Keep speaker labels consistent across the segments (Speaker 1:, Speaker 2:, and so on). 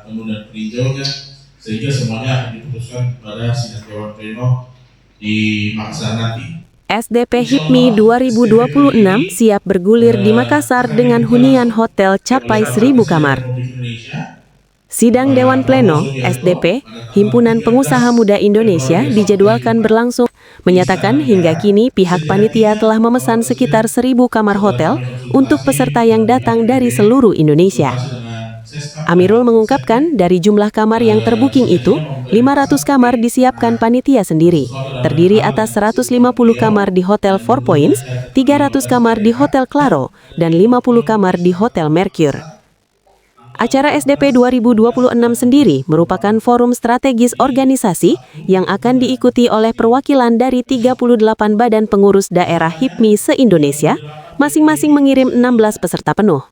Speaker 1: penuh dan peninjaunya, sehingga semuanya akan diputuskan pada sidang Dewan Pleno di Makassar nanti.
Speaker 2: SDP HIPMI 2026 siap bergulir di Makassar dengan hunian hotel capai 1.000 kamar. Sidang Dewan Pleno SDP, Himpunan Pengusaha Muda Indonesia, dijadwalkan berlangsung, menyatakan hingga kini pihak panitia telah memesan sekitar 1.000 kamar hotel untuk peserta yang datang dari seluruh Indonesia. Amirul mengungkapkan dari jumlah kamar yang terbooking itu, 500 kamar disiapkan panitia sendiri, terdiri atas 150 kamar di Hotel Four Points, 300 kamar di Hotel Claro, dan 50 kamar di Hotel Mercure. Acara SDP 2026 sendiri merupakan forum strategis organisasi yang akan diikuti oleh perwakilan dari 38 badan pengurus daerah HIPMI se-Indonesia, masing-masing mengirim 16 peserta penuh.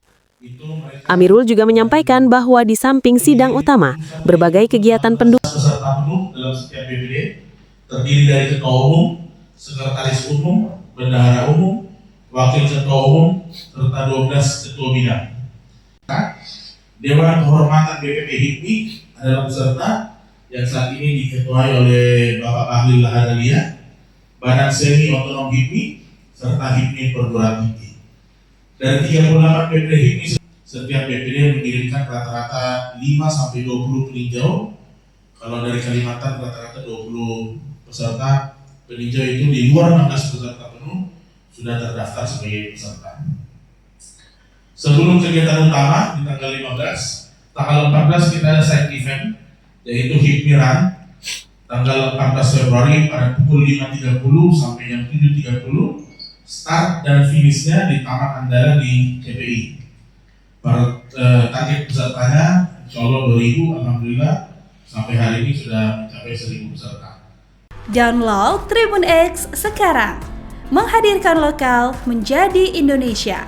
Speaker 2: Amirul juga menyampaikan bahwa di samping sidang utama, berbagai kegiatan pendukung
Speaker 1: peserta penuh dalam setiap BPD terdiri dari Ketua Umum, Sekretaris Umum, Bendahara Umum, Wakil Ketua Umum, serta 12 Ketua Bidang. Dewan Kehormatan BPP HIPMI adalah peserta yang saat ini diketuai oleh Bapak Bahlil Lahadalia, Badan Semi Otonom HIPMI, serta HIPMI Perguruan Tinggi. Dari 38 BPD HIPMI, setiap BPD mengirimkan rata-rata 5-20 peninjau. Kalau dari Kalimantan rata-rata 20 peserta peninjau, itu di luar 16 peserta penuh sudah terdaftar sebagai peserta. Sebelum kegiatan utama di tanggal 14 kita ada side event, yaitu HIPMI Run tanggal 14 Februari pada pukul 5.30 sampai jam 7.30. Start dan finishnya di Taman Andara di KPI. Target pesertanya insya Allah 2.000, alhamdulillah sampai hari ini sudah mencapai 1.000 peserta.
Speaker 3: Download Tribun X sekarang, menghadirkan lokal menjadi Indonesia.